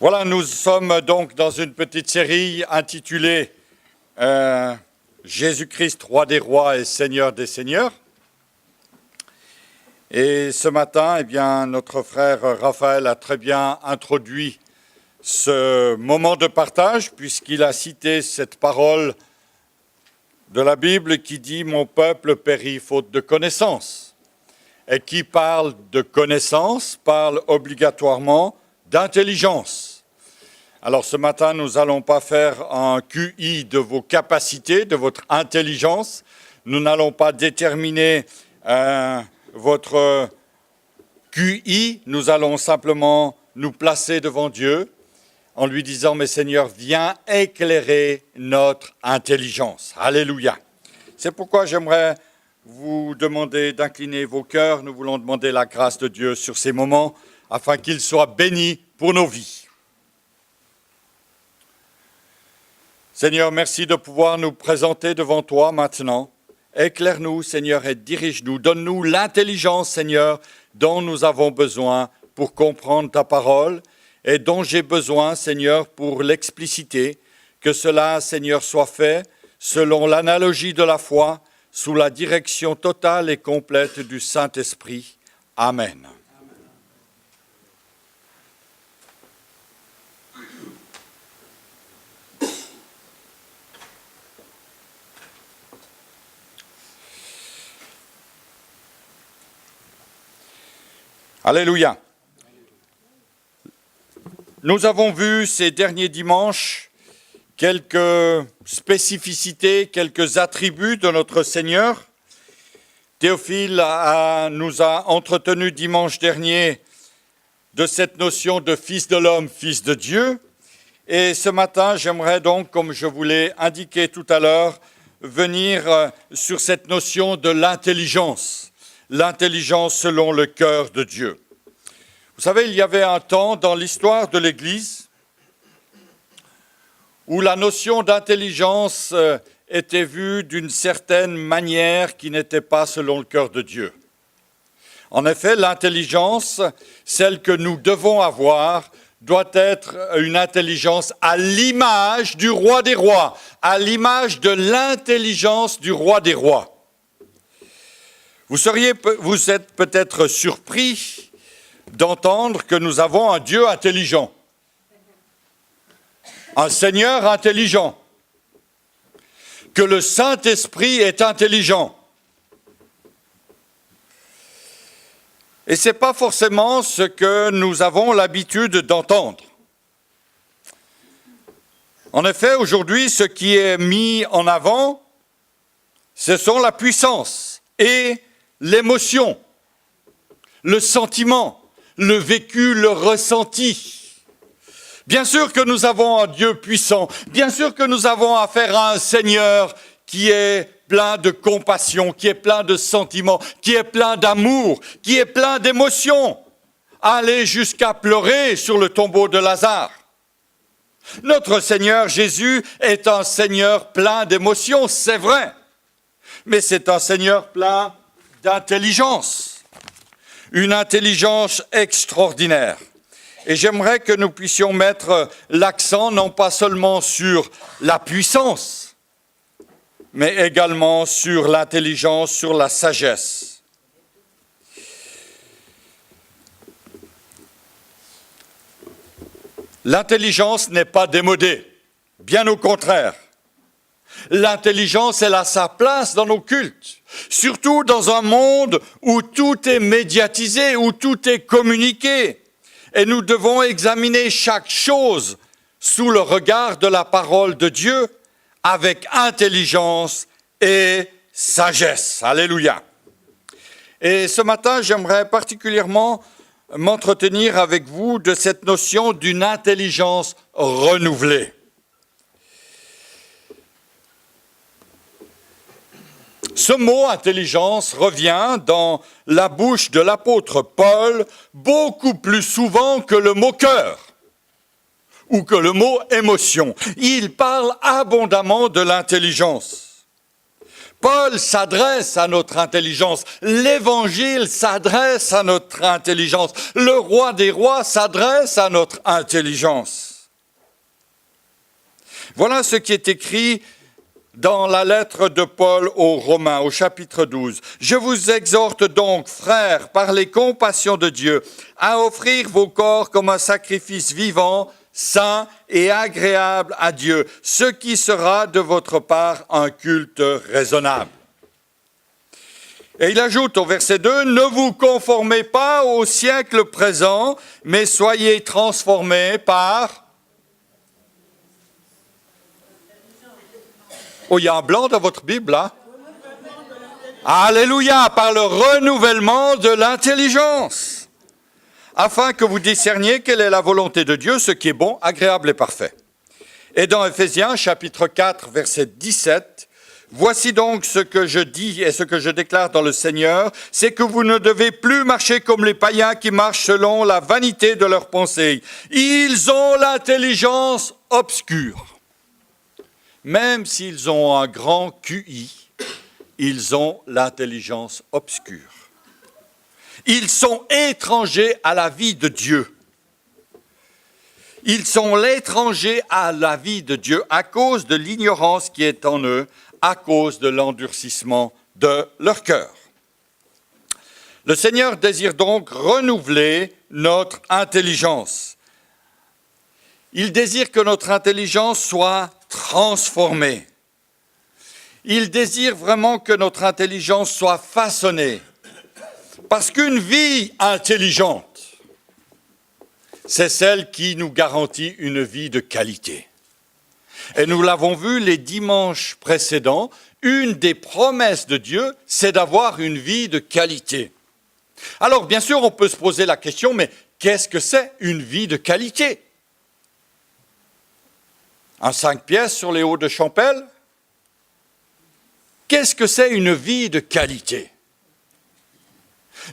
Voilà, nous sommes donc dans une petite série intitulée Jésus-Christ, roi des rois et seigneur des seigneurs. Et ce matin, notre frère Raphaël a très bien introduit ce moment de partage puisqu'il a cité cette parole de la Bible qui dit « Mon peuple périt faute de connaissance ». Et qui parle de connaissance, parle obligatoirement d'intelligence. Alors ce matin, nous n'allons pas faire un QI de vos capacités, de votre intelligence. Nous n'allons pas déterminer votre QI. Nous allons simplement nous placer devant Dieu en lui disant « Mais Seigneur, viens éclairer notre intelligence. » Alléluia. C'est pourquoi j'aimerais vous demander d'incliner vos cœurs. Nous voulons demander la grâce de Dieu sur ces moments afin qu'il soit béni pour nos vies. Seigneur, merci de pouvoir nous présenter devant toi maintenant. Éclaire-nous, Seigneur, et dirige-nous. Donne-nous l'intelligence, Seigneur, dont nous avons besoin pour comprendre ta parole et dont j'ai besoin, Seigneur, pour l'expliciter. Que cela, Seigneur, soit fait selon l'analogie de la foi, sous la direction totale et complète du Saint-Esprit. Amen. Alléluia. Nous avons vu ces derniers dimanches quelques spécificités, quelques attributs de notre Seigneur. Théophile nous a entretenu dimanche dernier de cette notion de fils de l'homme, fils de Dieu. Et ce matin, j'aimerais donc, comme je vous l'ai indiqué tout à l'heure, venir sur cette notion de l'intelligence selon le cœur de Dieu. Vous savez, il y avait un temps dans l'histoire de l'Église où la notion d'intelligence était vue d'une certaine manière qui n'était pas selon le cœur de Dieu. En effet, l'intelligence, celle que nous devons avoir, doit être une intelligence à l'image du roi des rois, à l'image de l'intelligence du roi des rois. Vous êtes peut-être surpris d'entendre que nous avons un Dieu intelligent, un Seigneur intelligent, que le Saint-Esprit est intelligent. Et ce n'est pas forcément ce que nous avons l'habitude d'entendre. En effet, aujourd'hui, ce qui est mis en avant, ce sont la puissance et l'émotion, le sentiment, le vécu, le ressenti. Bien sûr que nous avons un Dieu puissant, bien sûr que nous avons affaire à un Seigneur qui est plein de compassion, qui est plein de sentiments, qui est plein d'amour, qui est plein d'émotions, aller jusqu'à pleurer sur le tombeau de Lazare. Notre Seigneur Jésus est un Seigneur plein d'émotions, c'est vrai, mais c'est un Seigneur plein d'intelligence, une intelligence extraordinaire. Et j'aimerais que nous puissions mettre l'accent non pas seulement sur la puissance, mais également sur l'intelligence, sur la sagesse. L'intelligence n'est pas démodée, bien au contraire. L'intelligence, elle a sa place dans nos cultes, surtout dans un monde où tout est médiatisé, où tout est communiqué. Et nous devons examiner chaque chose sous le regard de la parole de Dieu avec intelligence et sagesse. Alléluia. Et ce matin, j'aimerais particulièrement m'entretenir avec vous de cette notion d'une intelligence renouvelée. Ce mot « intelligence » revient dans la bouche de l'apôtre Paul beaucoup plus souvent que le mot « cœur » ou que le mot « émotion ». Il parle abondamment de l'intelligence. Paul s'adresse à notre intelligence. L'Évangile s'adresse à notre intelligence. Le roi des rois s'adresse à notre intelligence. Voilà ce qui est écrit dans la lettre de Paul aux Romains, au chapitre 12. « Je vous exhorte donc, frères, par les compassions de Dieu, à offrir vos corps comme un sacrifice vivant, saint et agréable à Dieu, ce qui sera de votre part un culte raisonnable. » Et il ajoute au verset 2, « Ne vous conformez pas au siècle présent, mais soyez transformés par... » Oh, il y a un blanc dans votre Bible, là. Alléluia, par le renouvellement de l'intelligence, afin que vous discerniez quelle est la volonté de Dieu, ce qui est bon, agréable et parfait. Et dans Éphésiens, chapitre 4, verset 17, « Voici donc ce que je dis et ce que je déclare dans le Seigneur, c'est que vous ne devez plus marcher comme les païens qui marchent selon la vanité de leurs pensées. Ils ont l'intelligence obscure. Même s'ils ont un grand QI, ils ont l'intelligence obscure. Ils sont étrangers à la vie de Dieu. Ils sont l'étranger à la vie de Dieu à cause de l'ignorance qui est en eux, à cause de l'endurcissement de leur cœur. » Le Seigneur désire donc renouveler notre intelligence. Il désire que notre intelligence soit transformée. Il désire vraiment que notre intelligence soit façonnée. Parce qu'une vie intelligente, c'est celle qui nous garantit une vie de qualité. Et nous l'avons vu les dimanches précédents, une des promesses de Dieu, c'est d'avoir une vie de qualité. Alors, bien sûr, on peut se poser la question, mais qu'est-ce que c'est une vie de qualité ? Un 5 pièces sur les hauts de Champel ? Qu'est-ce que c'est une vie de qualité ?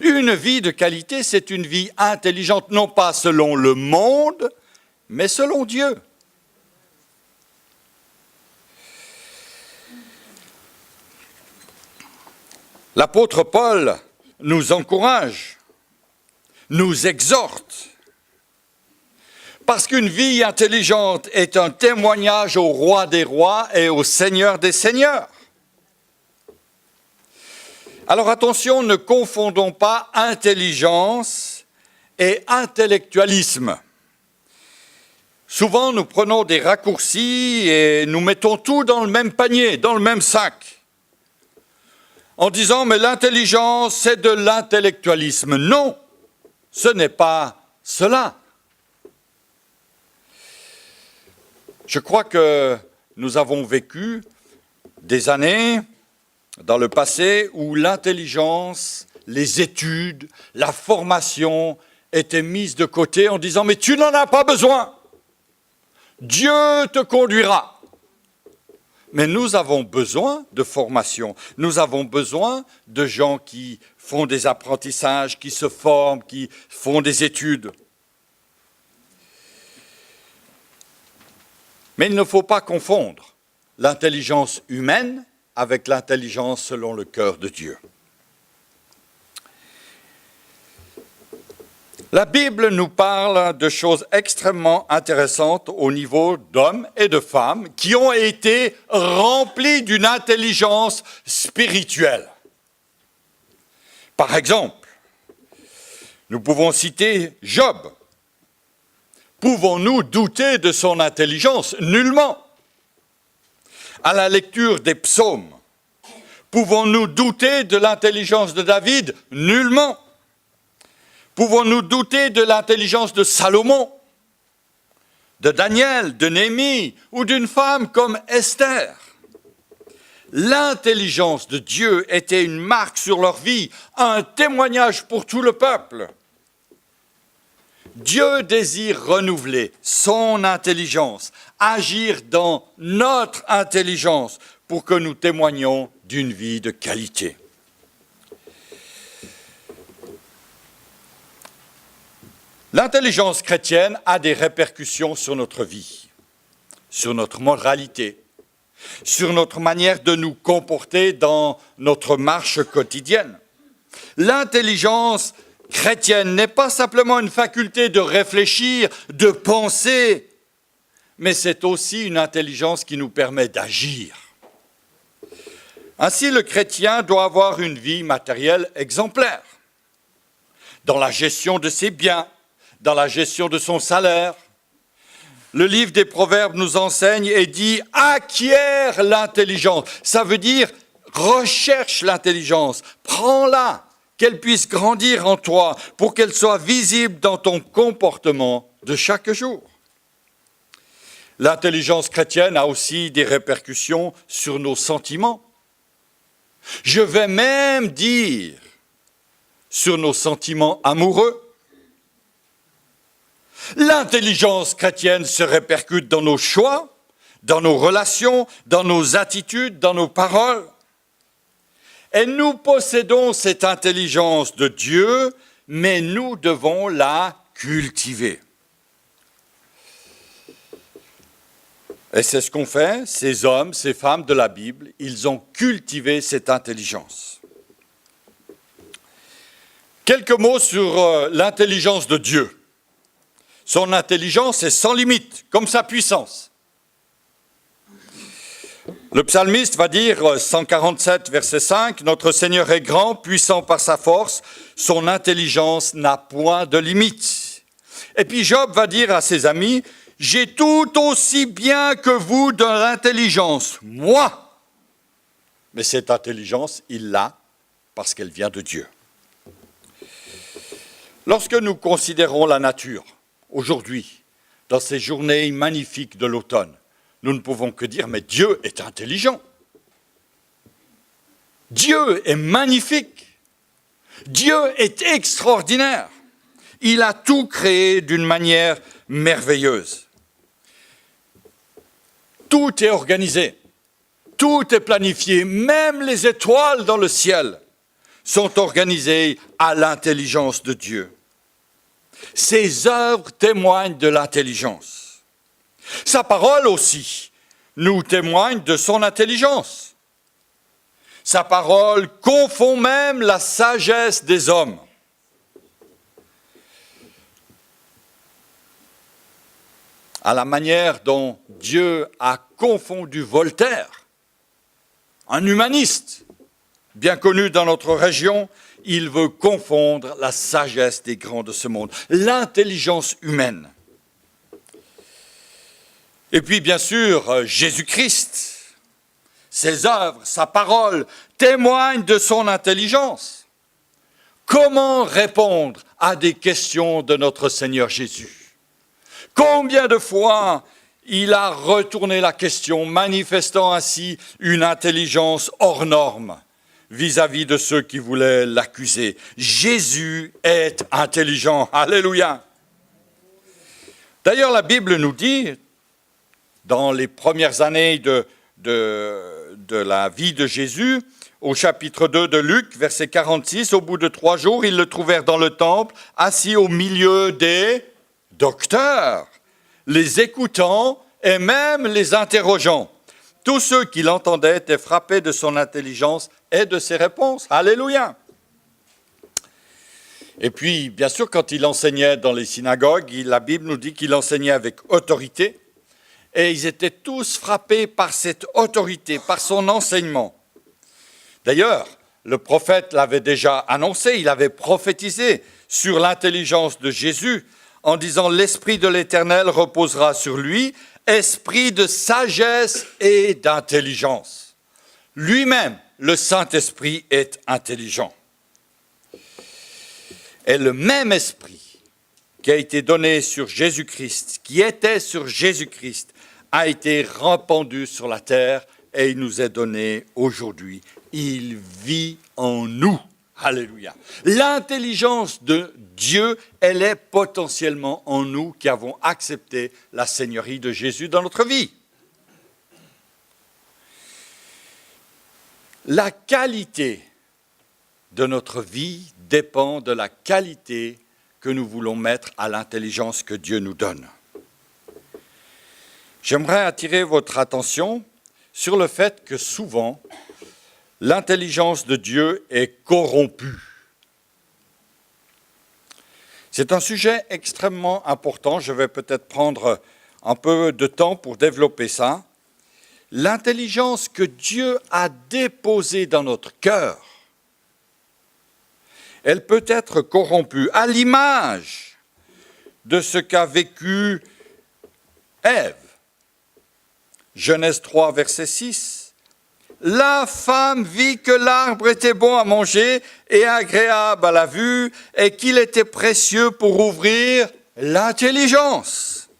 Une vie de qualité, c'est une vie intelligente, non pas selon le monde, mais selon Dieu. L'apôtre Paul nous encourage, nous exhorte, parce qu'une vie intelligente est un témoignage au roi des rois et au Seigneur des seigneurs. Alors attention, ne confondons pas intelligence et intellectualisme. Souvent, nous prenons des raccourcis et nous mettons tout dans le même panier, dans le même sac, en disant « mais l'intelligence, c'est de l'intellectualisme ». Non, ce n'est pas cela. Je crois que nous avons vécu des années dans le passé où l'intelligence, les études, la formation étaient mises de côté en disant « mais tu n'en as pas besoin, Dieu te conduira ». Mais nous avons besoin de formation, nous avons besoin de gens qui font des apprentissages, qui se forment, qui font des études. Mais il ne faut pas confondre l'intelligence humaine avec l'intelligence selon le cœur de Dieu. La Bible nous parle de choses extrêmement intéressantes au niveau d'hommes et de femmes qui ont été remplis d'une intelligence spirituelle. Par exemple, nous pouvons citer Job. Pouvons-nous douter de son intelligence ? Nullement. À la lecture des psaumes, pouvons-nous douter de l'intelligence de David ? Nullement. Pouvons-nous douter de l'intelligence de Salomon, de Daniel, de Néhémie ou d'une femme comme Esther ? L'intelligence de Dieu était une marque sur leur vie, un témoignage pour tout le peuple. Dieu désire renouveler son intelligence, agir dans notre intelligence pour que nous témoignions d'une vie de qualité. L'intelligence chrétienne a des répercussions sur notre vie, sur notre moralité, sur notre manière de nous comporter dans notre marche quotidienne. L'intelligence chrétienne n'est pas simplement une faculté de réfléchir, de penser, mais c'est aussi une intelligence qui nous permet d'agir. Ainsi, le chrétien doit avoir une vie matérielle exemplaire, dans la gestion de ses biens, dans la gestion de son salaire. Le livre des Proverbes nous enseigne et dit « acquiert l'intelligence ». Ça veut dire « recherche l'intelligence, prends-la ». Qu'elle puisse grandir en toi pour qu'elle soit visible dans ton comportement de chaque jour. L'intelligence chrétienne a aussi des répercussions sur nos sentiments. Je vais même dire sur nos sentiments amoureux. L'intelligence chrétienne se répercute dans nos choix, dans nos relations, dans nos attitudes, dans nos paroles. Et nous possédons cette intelligence de Dieu, mais nous devons la cultiver. Et c'est ce qu'ont fait ces hommes, ces femmes de la Bible. Ils ont cultivé cette intelligence. Quelques mots sur l'intelligence de Dieu. Son intelligence est sans limite, comme sa puissance. Le psalmiste va dire, 147, verset 5, « Notre Seigneur est grand, puissant par sa force, son intelligence n'a point de limite. » Et puis Job va dire à ses amis, « J'ai tout aussi bien que vous de l'intelligence, moi. » Mais cette intelligence, il l'a parce qu'elle vient de Dieu. Lorsque nous considérons la nature, aujourd'hui, dans ces journées magnifiques de l'automne, nous ne pouvons que dire, mais Dieu est intelligent. Dieu est magnifique. Dieu est extraordinaire. Il a tout créé d'une manière merveilleuse. Tout est organisé, tout est planifié, même les étoiles dans le ciel sont organisées à l'intelligence de Dieu. Ses œuvres témoignent de l'intelligence. Sa parole aussi nous témoigne de son intelligence. Sa parole confond même la sagesse des hommes. À la manière dont Dieu a confondu Voltaire, un humaniste bien connu dans notre région, il veut confondre la sagesse des grands de ce monde, l'intelligence humaine. Et puis, bien sûr, Jésus-Christ, ses œuvres, sa parole témoignent de son intelligence. Comment répondre à des questions de notre Seigneur Jésus? Combien de fois il a retourné la question, manifestant ainsi une intelligence hors norme vis-à-vis de ceux qui voulaient l'accuser. Jésus est intelligent. Alléluia. D'ailleurs, la Bible nous dit, dans les premières années de la vie de Jésus, au chapitre 2 de Luc, verset 46, au bout de 3 jours, ils le trouvèrent dans le temple, assis au milieu des docteurs, les écoutant et même les interrogeant. Tous ceux qui l'entendaient étaient frappés de son intelligence et de ses réponses. Alléluia. Et puis, bien sûr, quand il enseignait dans les synagogues, la Bible nous dit qu'il enseignait avec autorité. Et ils étaient tous frappés par cette autorité, par son enseignement. D'ailleurs, le prophète l'avait déjà annoncé, il avait prophétisé sur l'intelligence de Jésus en disant « L'Esprit de l'Éternel reposera sur lui, esprit de sagesse et d'intelligence. » Lui-même, le Saint-Esprit est intelligent. Et le même esprit qui a été donné sur Jésus-Christ, qui était sur Jésus-Christ, a été répandu sur la terre et il nous est donné aujourd'hui. Il vit en nous. Alléluia. L'intelligence de Dieu, elle est potentiellement en nous qui avons accepté la seigneurie de Jésus dans notre vie. La qualité de notre vie dépend de la qualité que nous voulons mettre à l'intelligence que Dieu nous donne. J'aimerais attirer votre attention sur le fait que souvent, l'intelligence de Dieu est corrompue. C'est un sujet extrêmement important, je vais peut-être prendre un peu de temps pour développer ça. L'intelligence que Dieu a déposée dans notre cœur, elle peut être corrompue à l'image de ce qu'a vécu Ève. Genèse 3, verset 6. La femme vit que l'arbre était bon à manger et agréable à la vue et qu'il était précieux pour ouvrir l'intelligence.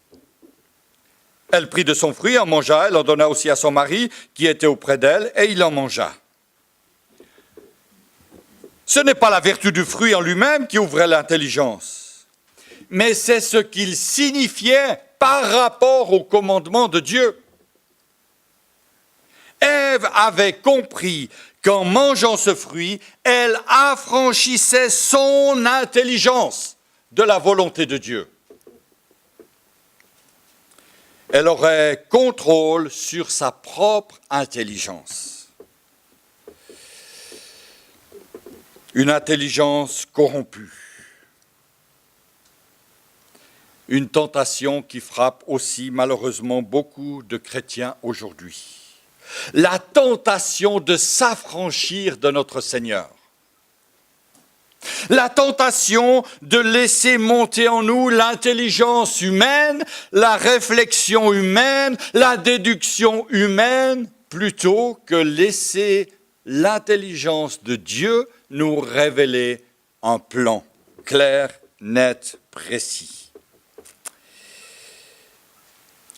Elle prit de son fruit, en mangea, elle en donna aussi à son mari qui était auprès d'elle et il en mangea. Ce n'est pas la vertu du fruit en lui-même qui ouvrait l'intelligence, mais c'est ce qu'il signifiait par rapport au commandement de Dieu. Ève avait compris qu'en mangeant ce fruit, elle affranchissait son intelligence de la volonté de Dieu. Elle aurait contrôle sur sa propre intelligence. Une intelligence corrompue. Une tentation qui frappe aussi malheureusement beaucoup de chrétiens aujourd'hui. La tentation de s'affranchir de notre Seigneur. La tentation de laisser monter en nous l'intelligence humaine, la réflexion humaine, la déduction humaine, plutôt que laisser l'intelligence de Dieu nous révéler un plan clair, net, précis.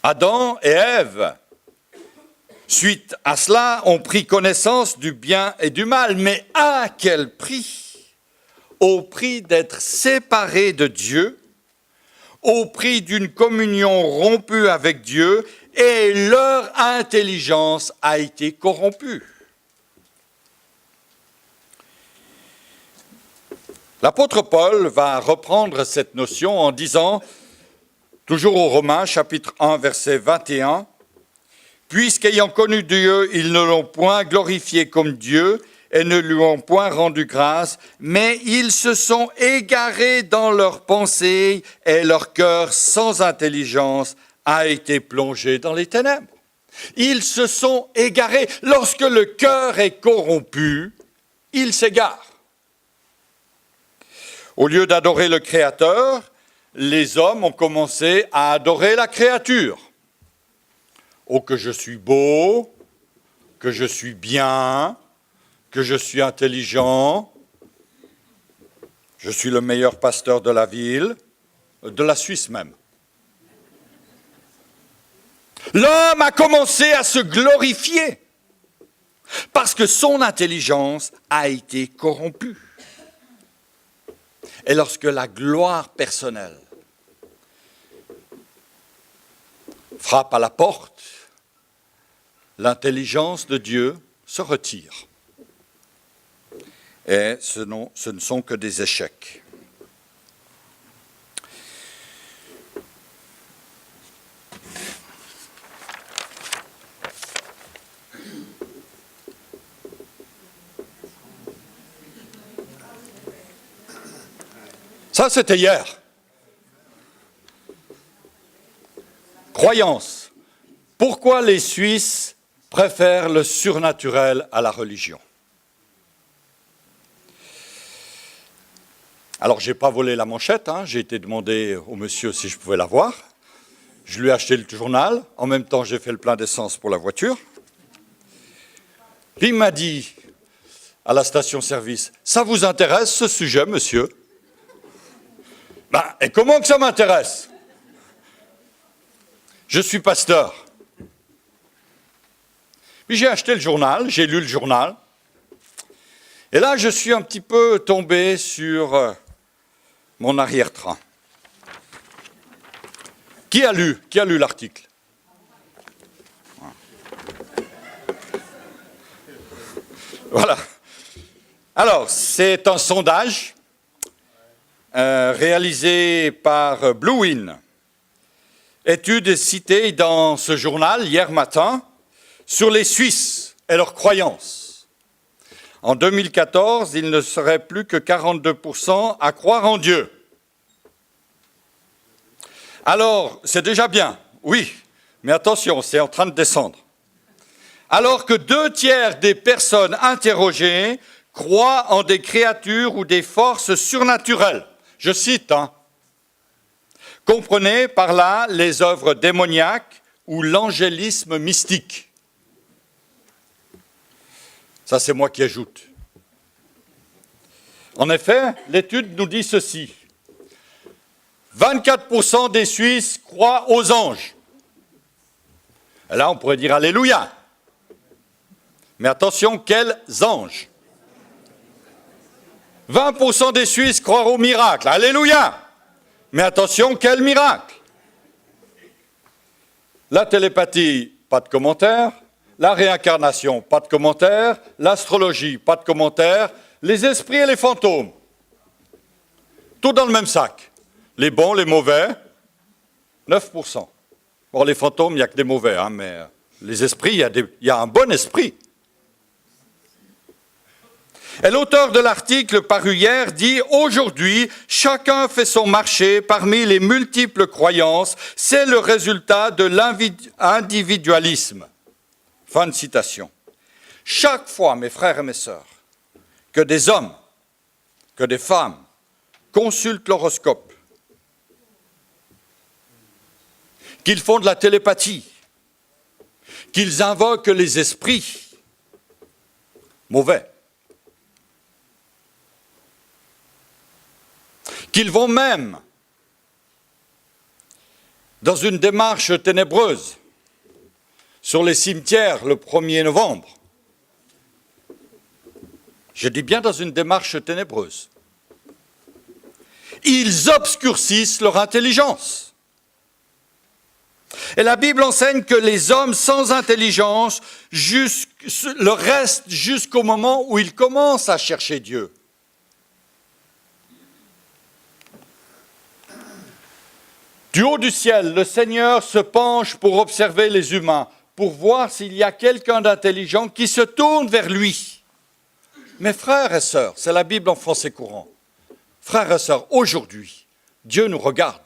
Adam et Ève, suite à cela, ont pris connaissance du bien et du mal, mais à quel prix ? Au prix d'être séparés de Dieu, au prix d'une communion rompue avec Dieu, et leur intelligence a été corrompue. L'apôtre Paul va reprendre cette notion en disant, toujours aux Romains, chapitre 1, verset 21, « Puisqu'ayant connu Dieu, ils ne l'ont point glorifié comme Dieu, et ne lui ont point rendu grâce, mais ils se sont égarés dans leurs pensées, et leur cœur sans intelligence a été plongé dans les ténèbres. » Ils se sont égarés. Lorsque le cœur est corrompu, il s'égare. Au lieu d'adorer le Créateur, les hommes ont commencé à adorer la créature. Oh, que je suis beau, que je suis bien, que je suis intelligent, je suis le meilleur pasteur de la ville, de la Suisse même. L'homme a commencé à se glorifier parce que son intelligence a été corrompue. Et lorsque la gloire personnelle frappe à la porte, l'intelligence de Dieu se retire. Et ce ne sont que des échecs. Ça, c'était hier. Croyance. Pourquoi les Suisses préfèrent le surnaturel à la religion ? Alors, je n'ai pas volé la manchette, j'ai été demander au monsieur si je pouvais l'avoir. Je lui ai acheté le journal, en même temps j'ai fait le plein d'essence pour la voiture. Puis il m'a dit à la station-service, « Ça vous intéresse ce sujet, monsieur ?» Et comment que ça m'intéresse ? Je suis pasteur. Puis j'ai acheté le journal, j'ai lu le journal. Et là, je suis un petit peu tombé sur mon arrière-train. Qui a lu l'article ? Voilà. Alors, c'est un sondage réalisé par Bluewin. Étude citée dans ce journal hier matin sur les Suisses et leurs croyances. En 2014, il ne serait plus que 42% à croire en Dieu. Alors, c'est déjà bien, oui, mais attention, c'est en train de descendre. Alors que 2/3 des personnes interrogées croient en des créatures ou des forces surnaturelles. Je cite, comprenez par là les œuvres démoniaques ou l'angélisme mystique. Ça, c'est moi qui ajoute. En effet, l'étude nous dit ceci. 24% des Suisses croient aux anges. Et là, on pourrait dire Alléluia. Mais attention, quels anges? 20% des Suisses croient au miracle. Alléluia. Mais attention, quel miracle? La télépathie, pas de commentaire. La réincarnation, pas de commentaire. L'astrologie, pas de commentaire. Les esprits et les fantômes, tout dans le même sac. Les bons, les mauvais, 9%. Bon, les fantômes, il n'y a que des mauvais, mais les esprits, il y a un bon esprit. Et l'auteur de l'article paru hier dit « Aujourd'hui, chacun fait son marché parmi les multiples croyances. C'est le résultat de l'individualisme. » Fin de citation. Chaque fois, mes frères et mes sœurs, que des hommes, que des femmes consultent l'horoscope, qu'ils font de la télépathie, qu'ils invoquent les esprits mauvais, qu'ils vont même dans une démarche ténébreuse sur les cimetières le 1er novembre. Je dis bien dans une démarche ténébreuse. Ils obscurcissent leur intelligence. Et la Bible enseigne que les hommes sans intelligence le restent jusqu'au moment où ils commencent à chercher Dieu. Du haut du ciel, le Seigneur se penche pour observer les humains, pour voir s'il y a quelqu'un d'intelligent qui se tourne vers lui. Mes frères et sœurs, c'est la Bible en français courant. Frères et sœurs, aujourd'hui, Dieu nous regarde.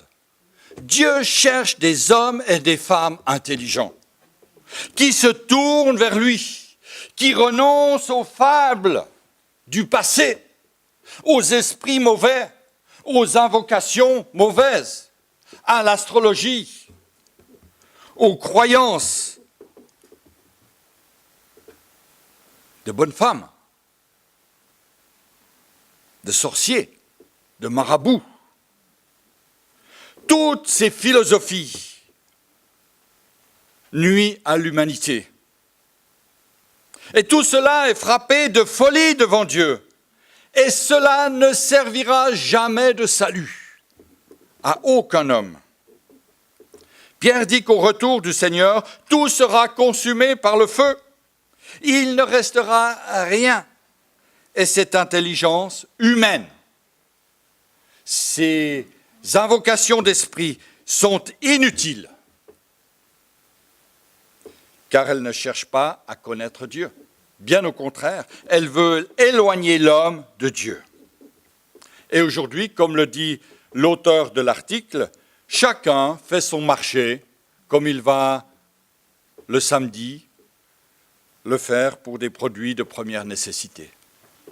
Dieu cherche des hommes et des femmes intelligents, qui se tournent vers lui, qui renoncent aux fables du passé, aux esprits mauvais, aux invocations mauvaises, à l'astrologie, aux croyances de bonnes femmes, de sorciers, de marabouts. Toutes ces philosophies nuisent à l'humanité. Et tout cela est frappé de folie devant Dieu. Et cela ne servira jamais de salut à aucun homme. Pierre dit qu'au retour du Seigneur, tout sera consumé par le feu. Il ne restera rien. Et cette intelligence humaine, ces invocations d'esprit sont inutiles, car elles ne cherchent pas à connaître Dieu. Bien au contraire, elles veulent éloigner l'homme de Dieu. Et aujourd'hui, comme le dit l'auteur de l'article, chacun fait son marché comme il va le samedi le faire pour des produits de première nécessité.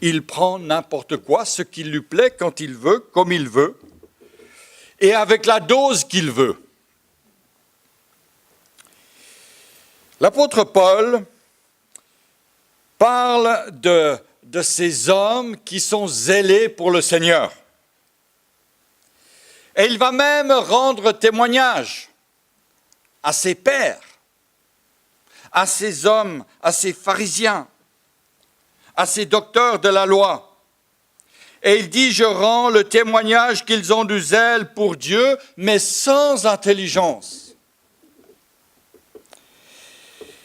Il prend n'importe quoi, ce qui lui plaît, quand il veut, comme il veut, et avec la dose qu'il veut. L'apôtre Paul parle de ces hommes qui sont zélés pour le Seigneur. Et il va même rendre témoignage à ses pairs, à ces hommes, à ces pharisiens, à ces docteurs de la loi. Et il dit, je rends le témoignage qu'ils ont du zèle pour Dieu, mais sans intelligence.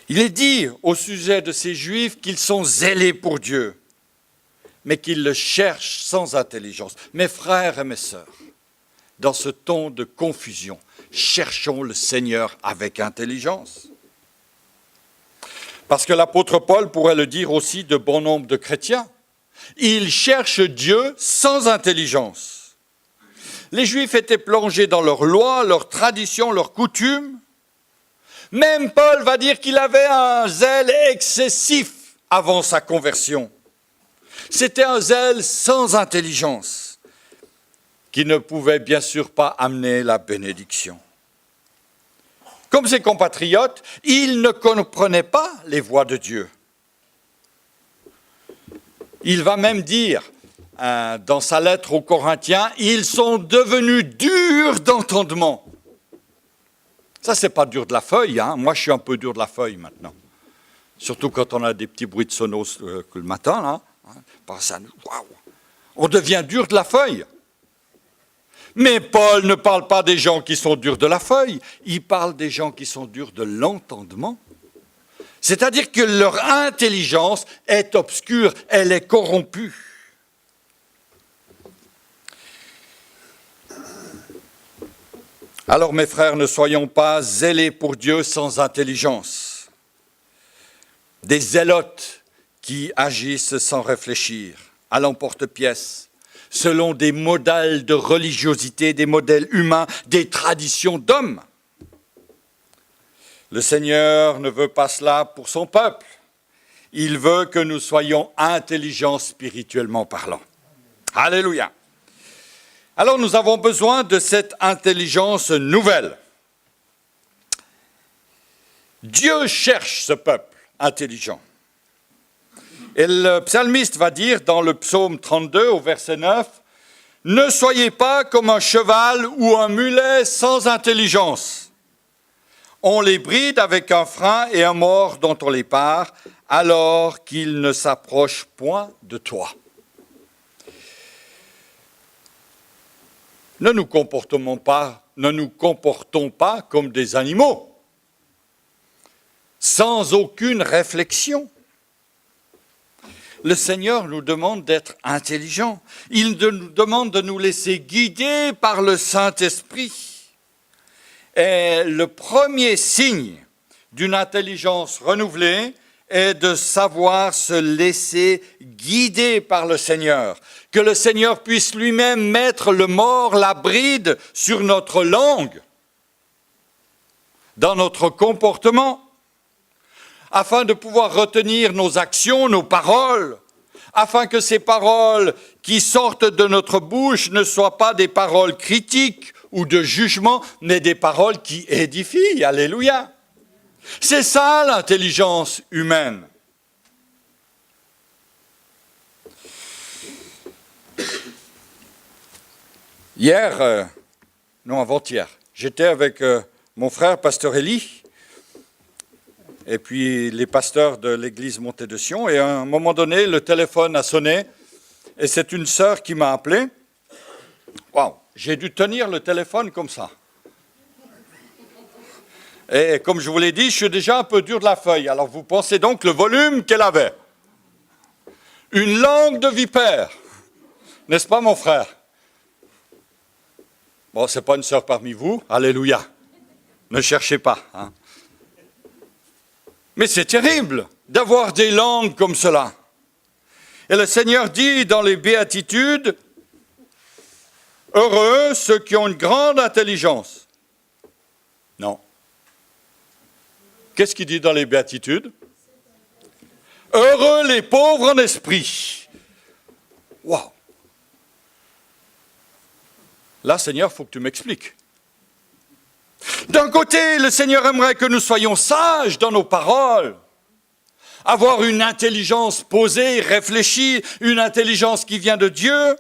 Il est dit au sujet de ces Juifs qu'ils sont zélés pour Dieu, mais qu'ils le cherchent sans intelligence. Mes frères et mes sœurs, dans ce ton de confusion, cherchons le Seigneur avec intelligence. Parce que l'apôtre Paul pourrait le dire aussi de bon nombre de chrétiens. Ils cherchent Dieu sans intelligence. Les Juifs étaient plongés dans leurs lois, leurs traditions, leurs coutumes. Même Paul va dire qu'il avait un zèle excessif avant sa conversion. C'était un zèle sans intelligence, qui ne pouvait bien sûr pas amener la bénédiction. Comme ses compatriotes, il ne comprenait pas les voies de Dieu. Il va même dire, dans sa lettre aux Corinthiens, ils sont devenus durs d'entendement. Ça, c'est pas dur de la feuille, hein. Moi, je suis un peu dur de la feuille maintenant. Surtout quand on a des petits bruits de sonos le matin, là. Waouh. On devient dur de la feuille. Mais Paul ne parle pas des gens qui sont durs de la feuille, il parle des gens qui sont durs de l'entendement. C'est-à-dire que leur intelligence est obscure, elle est corrompue. Alors mes frères, ne soyons pas zélés pour Dieu sans intelligence. Des zélotes qui agissent sans réfléchir, à l'emporte-pièce, selon des modèles de religiosité, des modèles humains, des traditions d'hommes. Le Seigneur ne veut pas cela pour son peuple. Il veut que nous soyons intelligents spirituellement parlant. Alléluia. Alors nous avons besoin de cette intelligence nouvelle. Dieu cherche ce peuple intelligent. Et le psalmiste va dire dans le psaume 32 au verset 9, « Ne soyez pas comme un cheval ou un mulet sans intelligence. On les bride avec un frein et un mors dont on les part, alors qu'ils ne s'approchent point de toi. » Ne nous comportons pas comme des animaux, sans aucune réflexion. Le Seigneur nous demande d'être intelligents. Il nous demande de nous laisser guider par le Saint-Esprit. Et le premier signe d'une intelligence renouvelée est de savoir se laisser guider par le Seigneur. Que le Seigneur puisse lui-même mettre le mors, la bride sur notre langue, dans notre comportement, afin de pouvoir retenir nos actions, nos paroles, afin que ces paroles qui sortent de notre bouche ne soient pas des paroles critiques ou de jugement, mais des paroles qui édifient. Alléluia. C'est ça l'intelligence humaine. Avant-hier, j'étais avec mon frère, pasteur Élie, et puis les pasteurs de l'église Montée de Sion, et à un moment donné, le téléphone a sonné, et c'est une sœur qui m'a appelé. Waouh, j'ai dû tenir le téléphone comme ça. Et comme je vous l'ai dit, je suis déjà un peu dur de la feuille. Alors vous pensez donc le volume qu'elle avait. Une langue de vipère. N'est-ce pas, mon frère? Bon, ce n'est pas une sœur parmi vous. Alléluia. Ne cherchez pas. Hein. Mais c'est terrible d'avoir des langues comme cela. Et le Seigneur dit dans les béatitudes, « Heureux ceux qui ont une grande intelligence. » Non. Qu'est-ce qu'il dit dans les béatitudes? Heureux les pauvres en esprit. Waouh! Là, Seigneur, il faut que tu m'expliques. D'un côté, le Seigneur aimerait que nous soyons sages dans nos paroles, avoir une intelligence posée, réfléchie, une intelligence qui vient de Dieu,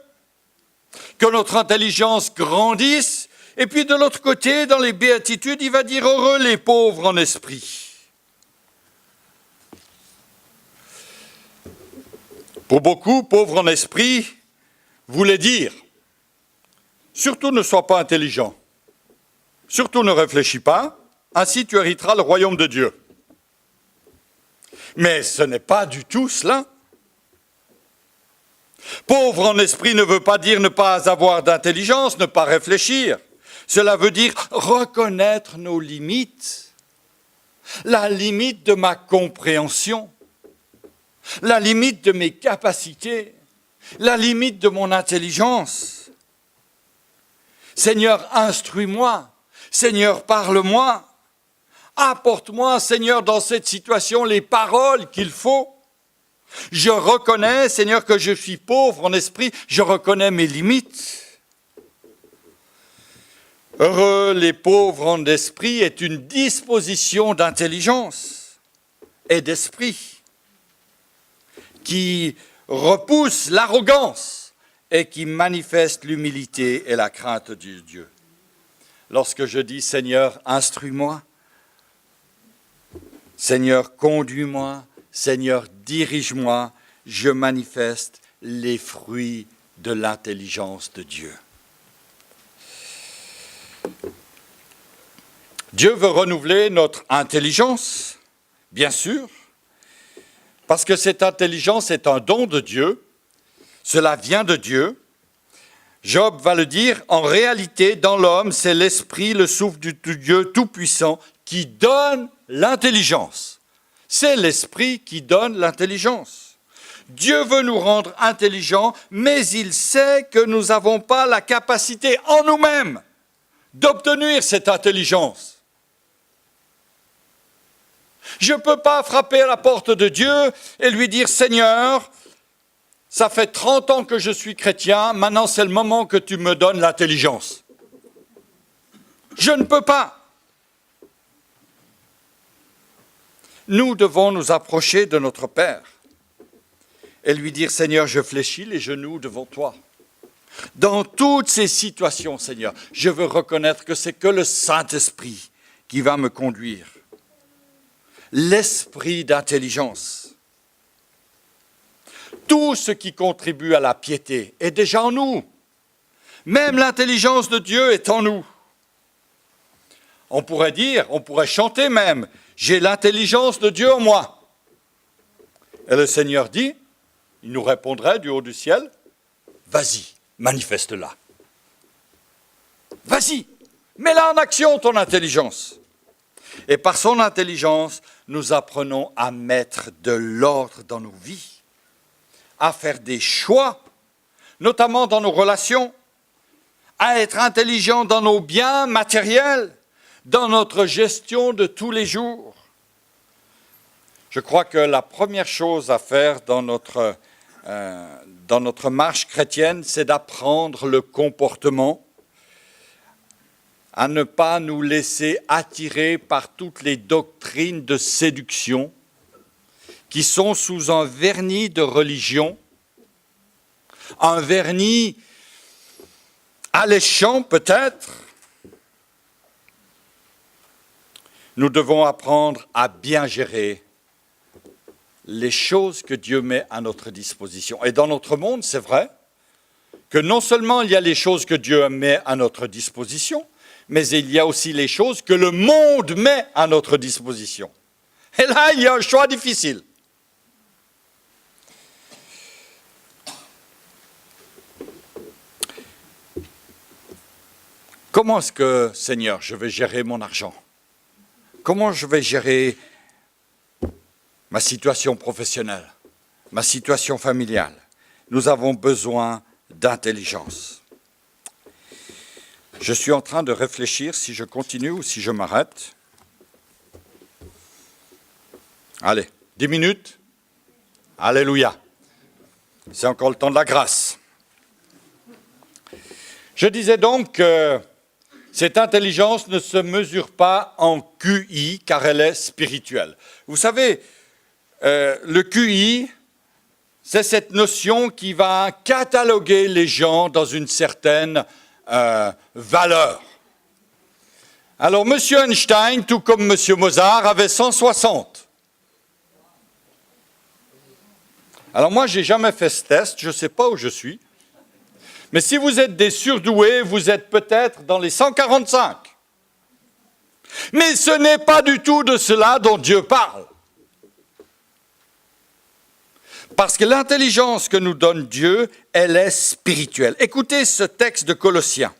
que notre intelligence grandisse. Et puis de l'autre côté, dans les béatitudes, il va dire « Heureux les pauvres en esprit ». Pour beaucoup, pauvre en esprit voulait dire « Surtout ne sois pas intelligent, surtout ne réfléchis pas, ainsi tu hériteras le royaume de Dieu. » Mais ce n'est pas du tout cela. Pauvre en esprit ne veut pas dire ne pas avoir d'intelligence, ne pas réfléchir. Cela veut dire reconnaître nos limites, la limite de ma compréhension, la limite de mes capacités, la limite de mon intelligence. Seigneur, instruis-moi. Seigneur, parle-moi. Apporte-moi, Seigneur, dans cette situation, les paroles qu'il faut. Je reconnais, Seigneur, que je suis pauvre en esprit. Je reconnais mes limites. Heureux les pauvres en esprit est une disposition d'intelligence et d'esprit qui repousse l'arrogance et qui manifeste l'humilité et la crainte de Dieu. Lorsque je dis « Seigneur, instruis-moi »,« Seigneur, conduis-moi »,« Seigneur, dirige-moi », je manifeste les fruits de l'intelligence de Dieu. Dieu veut renouveler notre intelligence, bien sûr, parce que cette intelligence est un don de Dieu, cela vient de Dieu. Job va le dire, en réalité, dans l'homme, c'est l'esprit, le souffle du Dieu Tout-Puissant qui donne l'intelligence. C'est l'esprit qui donne l'intelligence. Dieu veut nous rendre intelligents, mais il sait que nous n'avons pas la capacité en nous-mêmes d'obtenir cette intelligence. Je ne peux pas frapper à la porte de Dieu et lui dire « Seigneur, ça fait 30 ans que je suis chrétien, maintenant c'est le moment que tu me donnes l'intelligence. » Je ne peux pas. Nous devons nous approcher de notre Père et lui dire « Seigneur, je fléchis les genoux devant toi. » Dans toutes ces situations, Seigneur, je veux reconnaître que c'est que le Saint-Esprit qui va me conduire. L'esprit d'intelligence. Tout ce qui contribue à la piété est déjà en nous. Même l'intelligence de Dieu est en nous. On pourrait dire, on pourrait chanter même, j'ai l'intelligence de Dieu en moi. Et le Seigneur dit, il nous répondrait du haut du ciel, vas-y, manifeste-la. Vas-y, mets-la en action ton intelligence. Et par son intelligence, nous apprenons à mettre de l'ordre dans nos vies, à faire des choix, notamment dans nos relations, à être intelligents dans nos biens matériels, dans notre gestion de tous les jours. Je crois que la première chose à faire dans notre marche chrétienne, c'est d'apprendre le comportement, à ne pas nous laisser attirer par toutes les doctrines de séduction qui sont sous un vernis de religion, un vernis alléchant peut-être. Nous devons apprendre à bien gérer les choses que Dieu met à notre disposition. Et dans notre monde, c'est vrai que non seulement il y a les choses que Dieu met à notre disposition, mais il y a aussi les choses que le monde met à notre disposition. Et là, il y a un choix difficile. Comment est-ce que, Seigneur, je vais gérer mon argent? Comment je vais gérer ma situation professionnelle, ma situation familiale? Nous avons besoin d'intelligence. Je suis en train de réfléchir si je continue ou si je m'arrête. Allez, 10 minutes. Alléluia. C'est encore le temps de la grâce. Je disais donc que cette intelligence ne se mesure pas en QI car elle est spirituelle. Vous savez, le QI, c'est cette notion qui va cataloguer les gens dans une certaine valeur. Alors, M. Einstein, tout comme M. Mozart, avait 160. Alors moi, je n'ai jamais fait ce test, je ne sais pas où je suis. Mais si vous êtes des surdoués, vous êtes peut-être dans les 145. Mais ce n'est pas du tout de cela dont Dieu parle. Parce que l'intelligence que nous donne Dieu, elle est spirituelle. Écoutez ce texte de Colossiens.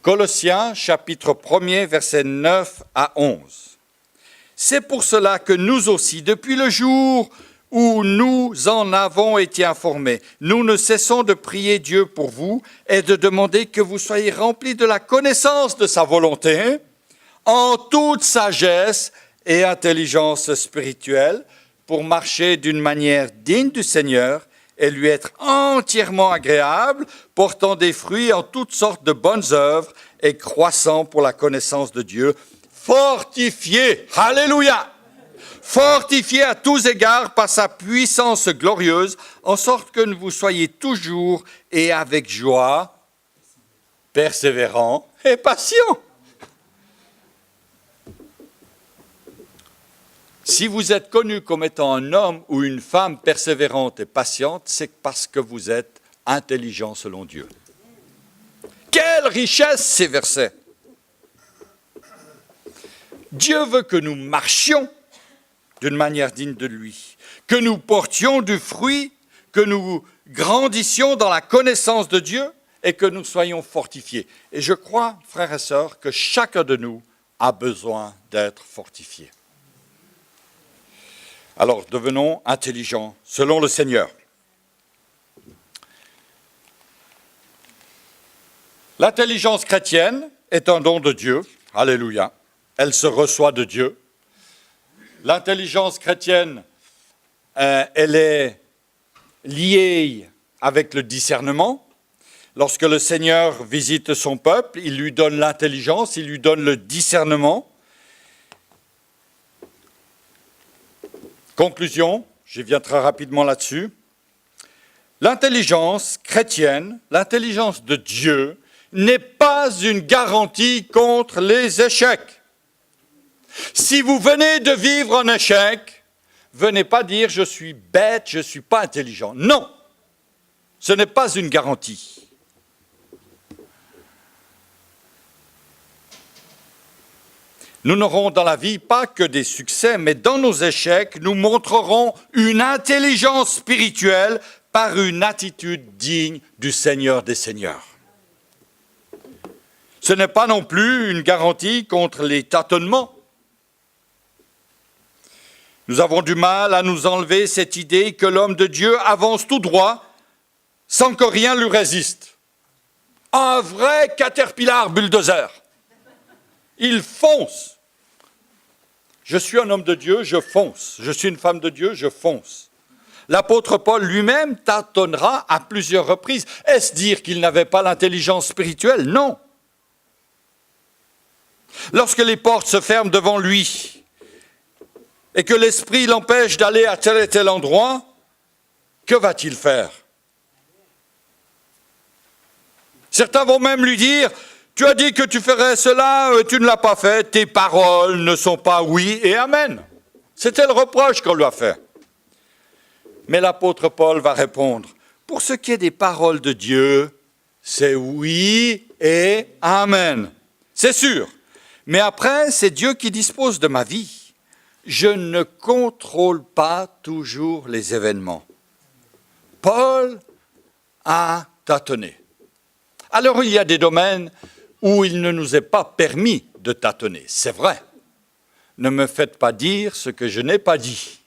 Colossiens, chapitre 1er, versets 9 à 11. C'est pour cela que nous aussi, depuis le jour où nous en avons été informés, nous ne cessons de prier Dieu pour vous et de demander que vous soyez remplis de la connaissance de sa volonté, en toute sagesse et intelligence spirituelle, pour marcher d'une manière digne du Seigneur et lui être entièrement agréable, portant des fruits en toutes sortes de bonnes œuvres et croissant pour la connaissance de Dieu, fortifié, alléluia, fortifié à tous égards par sa puissance glorieuse, en sorte que vous soyez toujours et avec joie, persévérants et patients. Si vous êtes connu comme étant un homme ou une femme persévérante et patiente, c'est parce que vous êtes intelligent selon Dieu. Quelle richesse ces versets! Dieu veut que nous marchions d'une manière digne de lui, que nous portions du fruit, que nous grandissions dans la connaissance de Dieu et que nous soyons fortifiés. Et je crois, frères et sœurs, que chacun de nous a besoin d'être fortifié. Alors, devenons intelligents selon le Seigneur. L'intelligence chrétienne est un don de Dieu. Alléluia. Elle se reçoit de Dieu. L'intelligence chrétienne, elle est liée avec le discernement. Lorsque le Seigneur visite son peuple, il lui donne l'intelligence, il lui donne le discernement. Conclusion, je viens très rapidement là-dessus. L'intelligence chrétienne, l'intelligence de Dieu, n'est pas une garantie contre les échecs. Si vous venez de vivre un échec, venez pas dire « je suis bête, je ne suis pas intelligent ». Non, ce n'est pas une garantie. Nous n'aurons dans la vie pas que des succès, mais dans nos échecs, nous montrerons une intelligence spirituelle par une attitude digne du Seigneur des Seigneurs. Ce n'est pas non plus une garantie contre les tâtonnements. Nous avons du mal à nous enlever cette idée que l'homme de Dieu avance tout droit sans que rien lui résiste. Un vrai caterpillar bulldozer. Il fonce. Je suis un homme de Dieu, je fonce. Je suis une femme de Dieu, je fonce. L'apôtre Paul lui-même tâtonnera à plusieurs reprises. Est-ce dire qu'il n'avait pas l'intelligence spirituelle? Non. Lorsque les portes se ferment devant lui et que l'esprit l'empêche d'aller à tel et tel endroit, que va-t-il faire? Certains vont même lui dire « Tu as dit que tu ferais cela, tu ne l'as pas fait, tes paroles ne sont pas oui et amen. » C'était le reproche qu'on lui a fait. Mais l'apôtre Paul va répondre « Pour ce qui est des paroles de Dieu, c'est oui et amen. » C'est sûr. Mais après, c'est Dieu qui dispose de ma vie. Je ne contrôle pas toujours les événements. Paul a tâtonné. Alors il y a des domaines où il ne nous est pas permis de tâtonner. C'est vrai. Ne me faites pas dire ce que je n'ai pas dit.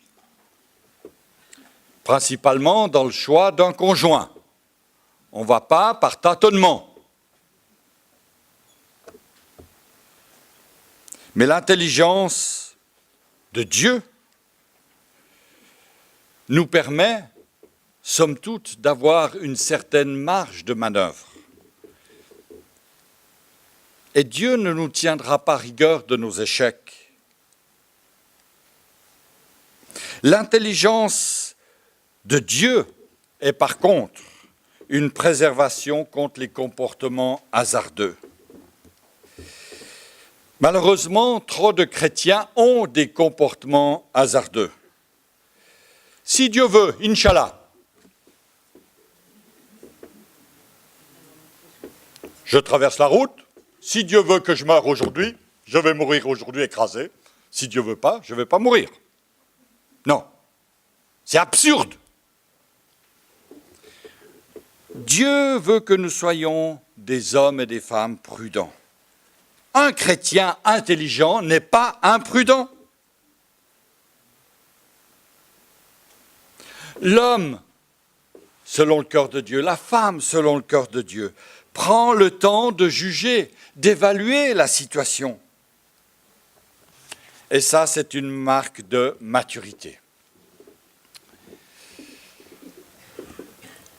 Principalement dans le choix d'un conjoint. On ne va pas par tâtonnement. Mais l'intelligence de Dieu nous permet, somme toute, d'avoir une certaine marge de manœuvre. Et Dieu ne nous tiendra pas rigueur de nos échecs. L'intelligence de Dieu est par contre une préservation contre les comportements hasardeux. Malheureusement, trop de chrétiens ont des comportements hasardeux. Si Dieu veut, Inch'Allah, je traverse la route. Si Dieu veut que je meure aujourd'hui, je vais mourir aujourd'hui écrasé. Si Dieu ne veut pas, je ne vais pas mourir. Non, c'est absurde. Dieu veut que nous soyons des hommes et des femmes prudents. Un chrétien intelligent n'est pas imprudent. L'homme, selon le cœur de Dieu, la femme, selon le cœur de Dieu, prend le temps de juger, d'évaluer la situation. Et ça, c'est une marque de maturité.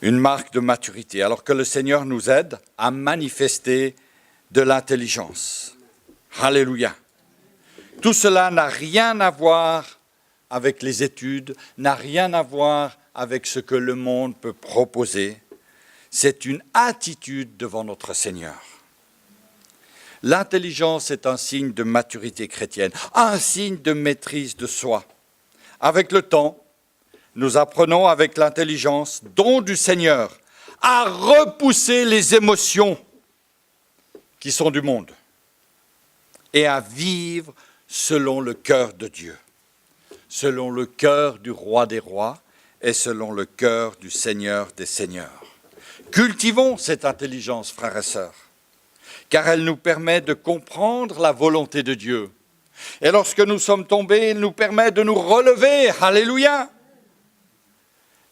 Une marque de maturité, alors que le Seigneur nous aide à manifester de l'intelligence. Alléluia. Tout cela n'a rien à voir avec les études, n'a rien à voir avec ce que le monde peut proposer. C'est une attitude devant notre Seigneur. L'intelligence est un signe de maturité chrétienne, un signe de maîtrise de soi. Avec le temps, nous apprenons avec l'intelligence, don du Seigneur, à repousser les émotions qui sont du monde et à vivre selon le cœur de Dieu, selon le cœur du roi des rois et selon le cœur du Seigneur des seigneurs. Cultivons cette intelligence, frères et sœurs, car elle nous permet de comprendre la volonté de Dieu. Et lorsque nous sommes tombés, elle nous permet de nous relever. Alléluia!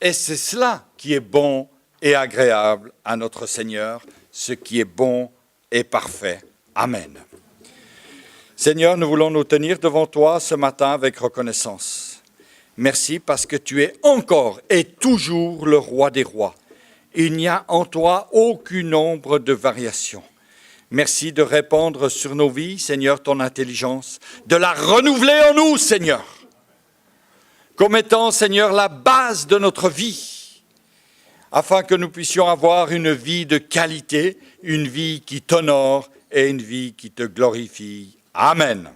Et c'est cela qui est bon et agréable à notre Seigneur, ce qui est bon et parfait. Amen. Seigneur, nous voulons nous tenir devant toi ce matin avec reconnaissance. Merci parce que tu es encore et toujours le roi des rois. Il n'y a en toi aucune ombre de variation. Merci de répandre sur nos vies, Seigneur, ton intelligence, de la renouveler en nous, Seigneur, comme étant, Seigneur, la base de notre vie, afin que nous puissions avoir une vie de qualité, une vie qui t'honore et une vie qui te glorifie. Amen.